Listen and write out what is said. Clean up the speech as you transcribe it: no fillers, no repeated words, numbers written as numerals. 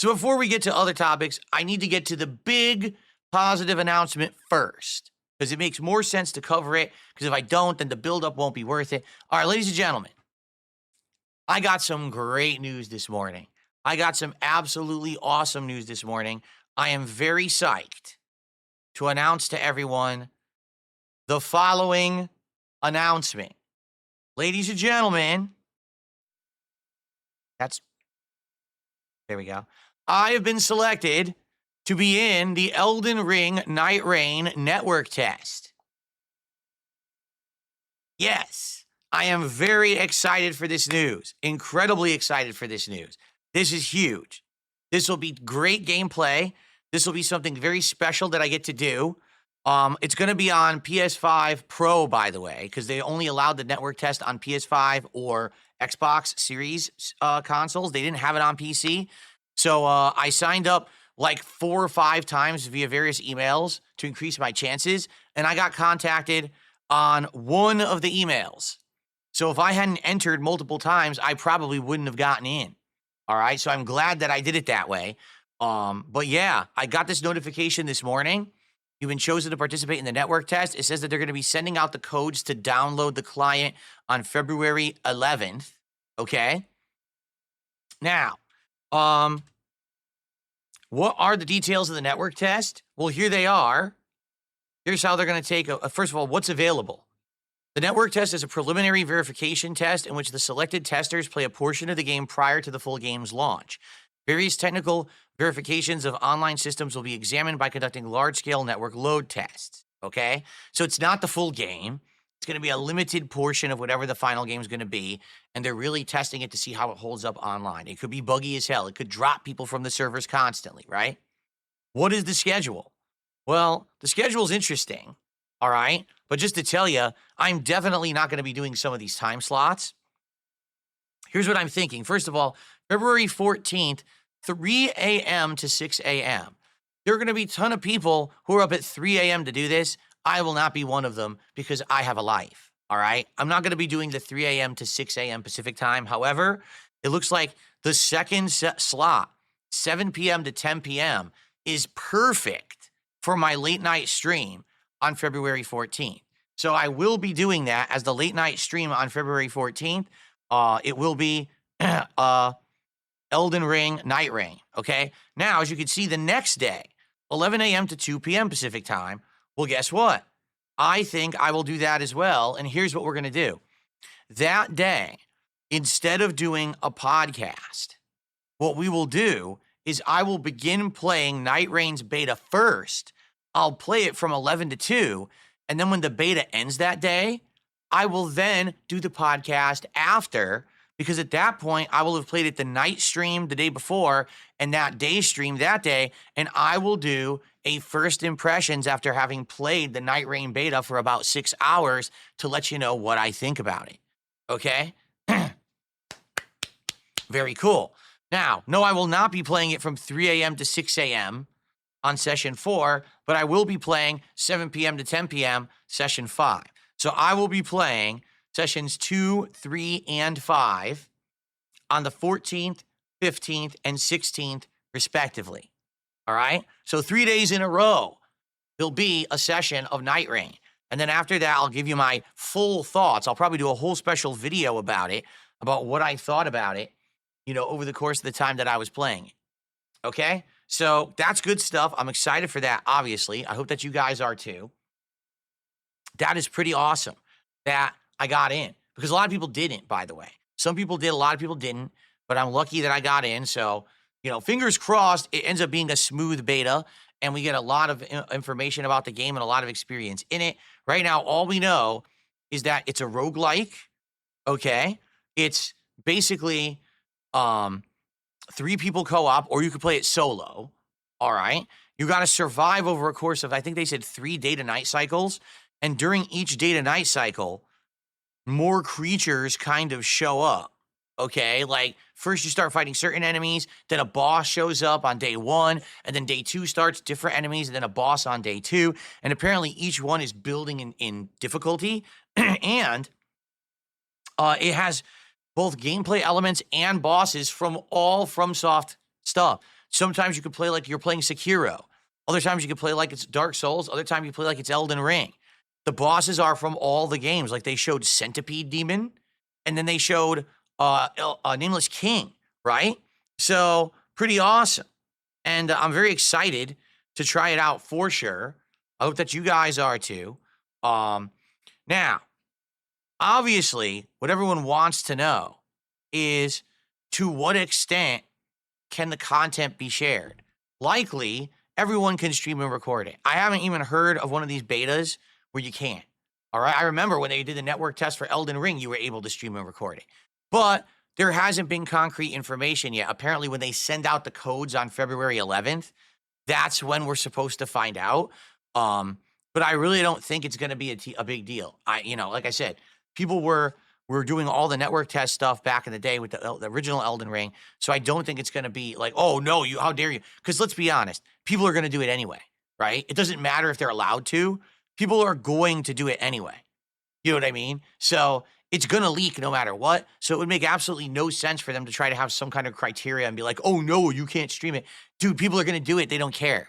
So before we get to other topics, I need to get to the big positive announcement first, because it makes more sense to cover it, because if I don't, then the buildup won't be worth it. All right, ladies and gentlemen, I got some great news this morning. I got some absolutely awesome news this morning. I am very psyched to announce to everyone the following announcement. Ladies and gentlemen, there we go. I have been selected to be in the Elden Ring Nightreign network test. Yes, I am very excited for this news. Incredibly excited for this news. This is huge. This will be great gameplay. This will be something very special that I get to do. It's going to be on PS5 Pro, by the way, because they only allowed the network test on PS5 or Xbox Series consoles. They didn't have it on PC. So I signed up like 4 or 5 times via various emails to increase my chances, and I got contacted on one of the emails. So if I hadn't entered multiple times, I probably wouldn't have gotten in. All right, so I'm glad that I did it that way. But yeah, I got this notification this morning. You've been chosen to participate in the network test. It says that they're going to be sending out the codes to download the client on February 11th. Okay. Now, what are the details of the network test? Well, here they are. Here's how they're going to take, first of all, what's available. The network test is a preliminary verification test in which the selected testers play a portion of the game prior to the full game's launch. Various technical verifications of online systems will be examined by conducting large-scale network load tests, okay? So it's not the full game. It's going to be a limited portion of whatever the final game is going to be, and they're really testing it to see how it holds up online. It could be buggy as hell. It could drop people from the servers constantly, right? What is the schedule? Well, the schedule is interesting, all right? But just to tell you, I'm definitely not going to be doing some of these time slots. Here's what I'm thinking. First of all, February 14th, 3 a.m. to 6 a.m. There are going to be a ton of people who are up at 3 a.m. to do this. I will not be one of them because I have a life, all right? I'm not going to be doing the 3 a.m. to 6 a.m. Pacific time. However, it looks like the second slot, 7 p.m. to 10 p.m., is perfect for my late night stream on February 14th. So I will be doing that as the late night stream on February 14th. It will be Elden Ring Nightreign, okay? Now, as you can see, the next day, 11 a.m. to 2 p.m. Pacific time, well, guess what? I think I will do that as well, and here's what we're going to do. That day, instead of doing a podcast, what we will do is I will begin playing Nightreign's beta first. I'll play it from 11 to 2, and then when the beta ends that day, I will then do the podcast after, because at that point, I will have played it the night stream the day before and that day stream that day, and I will do a first impressions after having played the Nightreign beta for about 6 hours to let you know what I think about it. Okay? Very cool. Now, no, I will not be playing it from 3 a.m. to 6 a.m. on session 4, but I will be playing 7 p.m. to 10 p.m. session 5. So I will be playing sessions 2, 3, and 5 on the 14th, 15th, and 16th, respectively. All right? So 3 days in a row, there'll be a session of Nightreign. And then after that, I'll give you my full thoughts. I'll probably do a whole special video about it, about what I thought about it, over the course of the time that I was playing it. Okay? So that's good stuff. I'm excited for that, obviously. I hope that you guys are too. That is pretty awesome that I got in, because a lot of people didn't, by the way. Some people did, a lot of people didn't, but I'm lucky that I got in. So, fingers crossed, it ends up being a smooth beta and we get a lot of information about the game and a lot of experience in it. Right now, all we know is that it's a roguelike, okay? It's basically 3 people co-op, or you could play it solo, all right? You got to survive over a course of, I think they said 3 day-to-night cycles, and during each day-to-night cycle, more creatures kind of show up, okay? Like, first you start fighting certain enemies, then a boss shows up on day 1, and then day 2 starts, different enemies, and then a boss on day 2, and apparently each one is building in difficulty, and it has both gameplay elements and bosses from all FromSoft stuff. Sometimes you could play like you're playing Sekiro. Other times you could play like it's Dark Souls. Other times you play like it's Elden Ring. The bosses are from all the games. Like they showed Centipede Demon, and then they showed Nameless King, right? So pretty awesome. And I'm very excited to try it out for sure. I hope that you guys are too. Now, obviously, what everyone wants to know is to what extent can the content be shared? Likely, everyone can stream and record it. I haven't even heard of one of these betas where you can't. All right. I remember when they did the network test for Elden Ring, you were able to stream and record it. But there hasn't been concrete information yet. Apparently, when they send out the codes on February 11th, that's when we're supposed to find out. But I really don't think it's going to be a big deal. Like I said, people were doing all the network test stuff back in the day with the original Elden Ring. So I don't think it's going to be like, oh no, how dare you? Because let's be honest, people are going to do it anyway, right? It doesn't matter if they're allowed to. People are going to do it anyway. You know what I mean? So it's going to leak no matter what. So it would make absolutely no sense for them to try to have some kind of criteria and be like, oh no, you can't stream it. Dude, people are going to do it. They don't care.